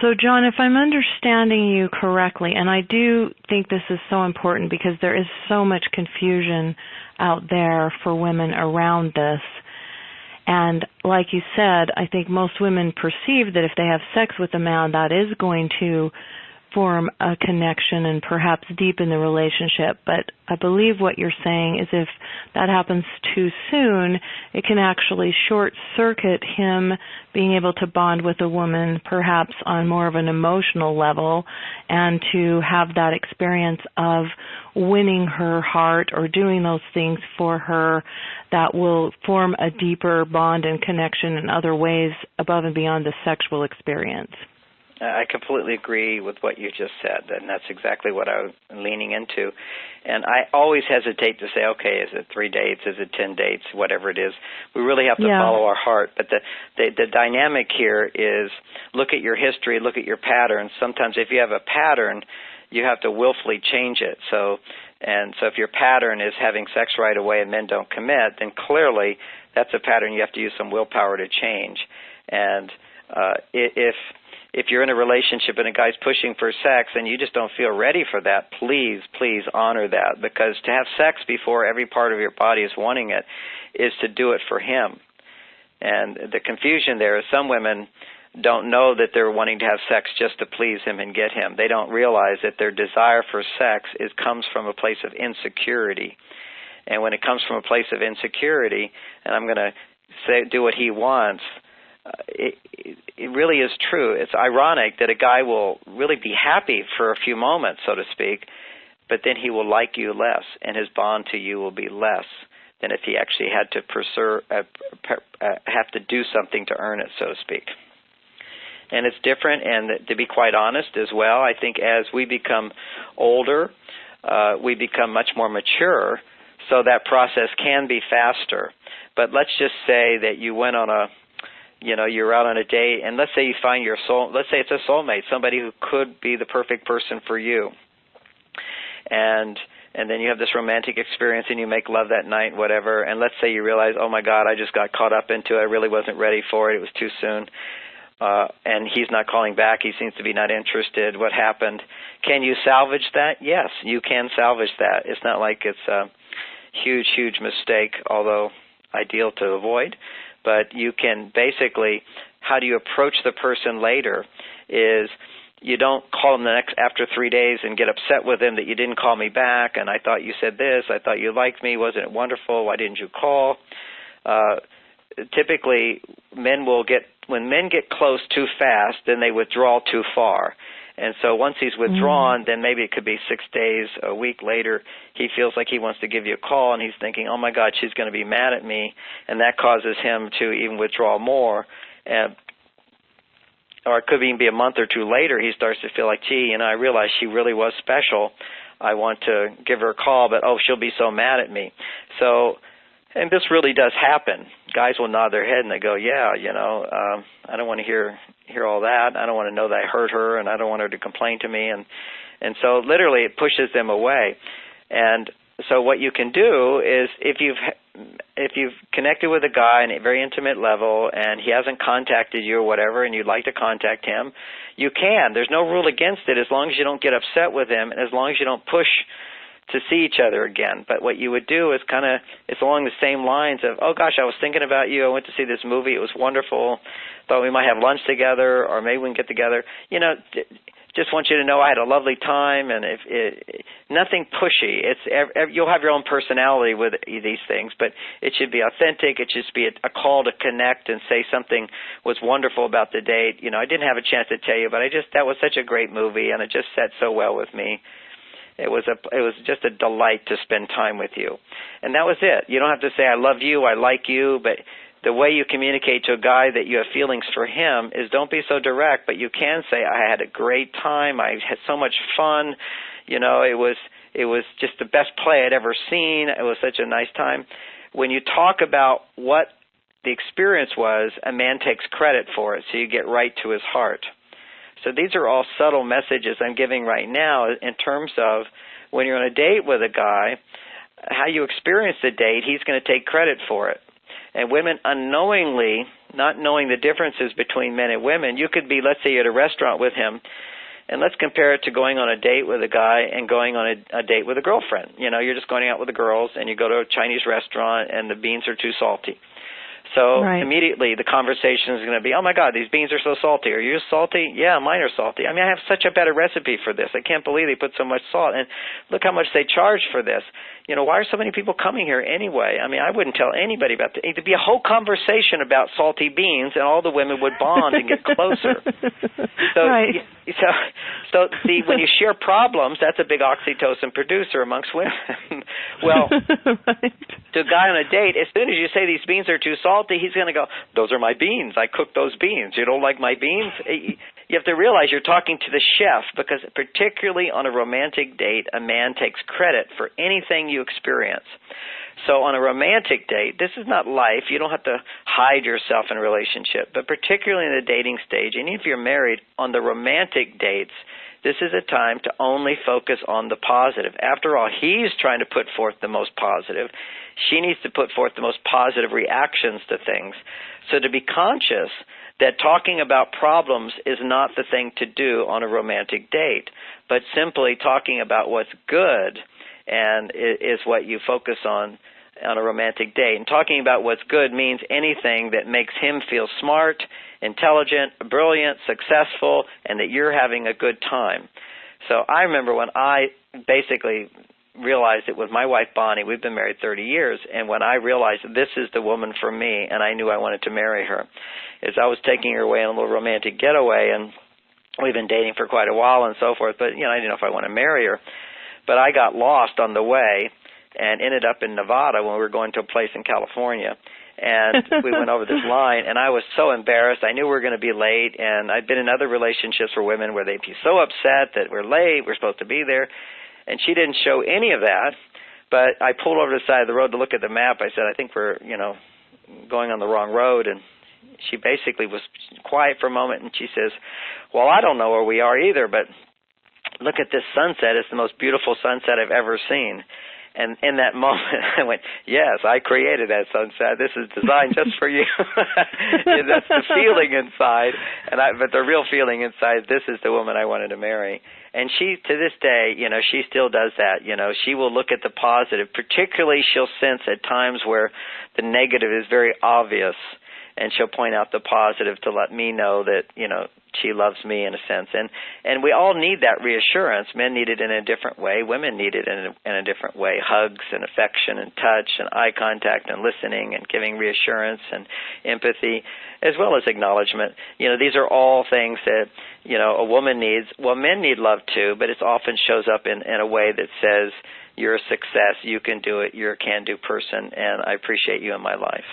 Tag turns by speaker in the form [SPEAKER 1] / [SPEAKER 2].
[SPEAKER 1] So, John, if I'm understanding you correctly, and I do think this is so important because there is so much confusion out there for women around this, and like you said, I think most women perceive that if they have sex with a man, that is going to form a connection and perhaps deepen the relationship. But I believe what you're saying is if that happens too soon, it can actually short-circuit him being able to bond with a woman perhaps on more of an emotional level and to have that experience of winning her heart or doing those things for her that will form a deeper bond and connection in other ways above and beyond the sexual experience.
[SPEAKER 2] I completely agree with what you just said, and that's exactly what I'm leaning into. And I always hesitate to say, okay, is it 3 dates, is it 10 dates, whatever it is. We really have to follow our heart. But the dynamic here is look at your history, look at your patterns. Sometimes if you have a pattern, you have to willfully change it. So if your pattern is having sex right away and men don't commit, then clearly that's a pattern you have to use some willpower to change. And if you're in a relationship and a guy's pushing for sex and you just don't feel ready for that, please honor that, because to have sex before every part of your body is wanting it is to do it for him. And the confusion there is some women don't know that they're wanting to have sex just to please him and get him. They don't realize that their desire for sex comes from a place of insecurity. And when it comes from a place of insecurity, and I'm going to say do what he wants, it really is true. It's ironic that a guy will really be happy for a few moments, so to speak, but then he will like you less, and his bond to you will be less than if he actually had to have to do something to earn it, so to speak. And it's different, and to be quite honest as well, I think as we become older, we become much more mature, so that process can be faster. But let's just say that you went on you're out on a date, and let's say you find your soul. Let's say it's a soulmate, somebody who could be the perfect person for you. And then you have this romantic experience, and you make love that night, whatever. And let's say you realize, oh my God, I just got caught up into it. I really wasn't ready for it. It was too soon. And he's not calling back. He seems to be not interested. What happened? Can you salvage that? Yes, you can salvage that. It's not like it's a huge mistake, although ideal to avoid. But you can basically, how do you approach the person later is you don't call him after 3 days and get upset with him that you didn't call me back, and I thought you said this, I thought you liked me, wasn't it wonderful, why didn't you call? Typically, when men get close too fast, then they withdraw too far. And so once he's withdrawn, then maybe it could be 6 days, a week later, he feels like he wants to give you a call, and he's thinking, oh, my God, she's going to be mad at me, and that causes him to even withdraw more. Or it could even be a month or two later, he starts to feel like, gee, I realize she really was special. I want to give her a call, but, she'll be so mad at me. So, and this really does happen. Guys will nod their head and they go, yeah, I don't want to hear all that. I don't want to know that I hurt her, and I don't want her to complain to me. And so literally it pushes them away. And so what you can do is if you've connected with a guy on a very intimate level and he hasn't contacted you or whatever and you'd like to contact him, you can. There's no rule against it as long as you don't get upset with him and as long as you don't push to see each other again. But what you would do is it's along the same lines of, oh gosh, I was thinking about you, I went to see this movie, it was wonderful, thought we might have lunch together, or maybe we can get together. Just want you to know I had a lovely time, and nothing pushy. You'll have your own personality with these things, but it should be authentic. It should be a call to connect and say something was wonderful about the date. I didn't have a chance to tell you, but that was such a great movie, and it just sat so well with me. It was just a delight to spend time with you. And that was it. You don't have to say, I love you, I like you, but the way you communicate to a guy that you have feelings for him is don't be so direct, but you can say, I had a great time, I had so much fun, it was just the best play I'd ever seen, it was such a nice time. When you talk about what the experience was, a man takes credit for it, so you get right to his heart. So these are all subtle messages I'm giving right now in terms of when you're on a date with a guy, how you experience the date, he's going to take credit for it. And women unknowingly, not knowing the differences between men and women, you could be, let's say, at a restaurant with him, and let's compare it to going on a date with a guy and going on a date with a girlfriend. You know, you're just going out with the girls, and you go to a Chinese restaurant, and the beans are too salty. So immediately the conversation is going to be, oh, my God, these beans are so salty. Are yours salty? Yeah, mine are salty. I mean, I have such a better recipe for this. I can't believe they put so much salt. And look how much they charge for this. You know, why are so many people coming here anyway? I mean, I wouldn't tell anybody about it. It'd be a whole conversation about salty beans, and all the women would bond and get closer. So, so see, when you share problems, that's a big oxytocin producer amongst women. Well, to a guy on a date, as soon as you say these beans are too salty, he's going to go, those are my beans. I cooked those beans. You don't like my beans? You have to realize you're talking to the chef, because particularly on a romantic date, a man takes credit for anything you experience. So on a romantic date, this is not life. You don't have to hide yourself in a relationship. But particularly in the dating stage, and if you're married, on the romantic dates, this is a time to only focus on the positive. After all, he's trying to put forth the most positive. She needs to put forth the most positive reactions to things. So to be conscious that talking about problems is not the thing to do on a romantic date, but simply talking about what's good and is what you focus on a romantic date. And talking about what's good means anything that makes him feel smart, intelligent, brilliant, successful, and that you're having a good time. So I remember when I basically realized it with my wife, Bonnie. We've been married 30 years, and when I realized this is the woman for me, and I knew I wanted to marry her, is I was taking her away on a little romantic getaway, and we've been dating for quite a while and so forth, but, you know, I didn't know if I want to marry her. But I got lost on the way and ended up in Nevada when we were going to a place in California. And we went over this line, and I was so embarrassed. I knew we were going to be late, and I'd been in other relationships for women where they'd be so upset that we're late, we're supposed to be there. And she didn't show any of that, but I pulled over to the side of the road to look at the map. I said, I think we're, you know, going on the wrong road. And she basically was quiet for a moment, and she says, well, I don't know where we are either, but look at this sunset. It's the most beautiful sunset I've ever seen. And in that moment, I went, yes, I created that sunset. This is designed just for you. And that's the feeling inside. But the real feeling inside, this is the woman I wanted to marry. And she, to this day, you know, she still does that. You know, she will look at the positive. Particularly, she'll sense at times where the negative is very obvious, and she'll point out the positive to let me know that, you know, she loves me in a sense. And we all need that reassurance. Men need it in a different way. Women need it in a different way. Hugs and affection and touch and eye contact and listening and giving reassurance and empathy, as well as acknowledgement. You know, these are all things that, you know, a woman needs. Well, men need love too, but it often shows up in a way that says, you're a success, you can do it, you're a can-do person, and I appreciate you in my life.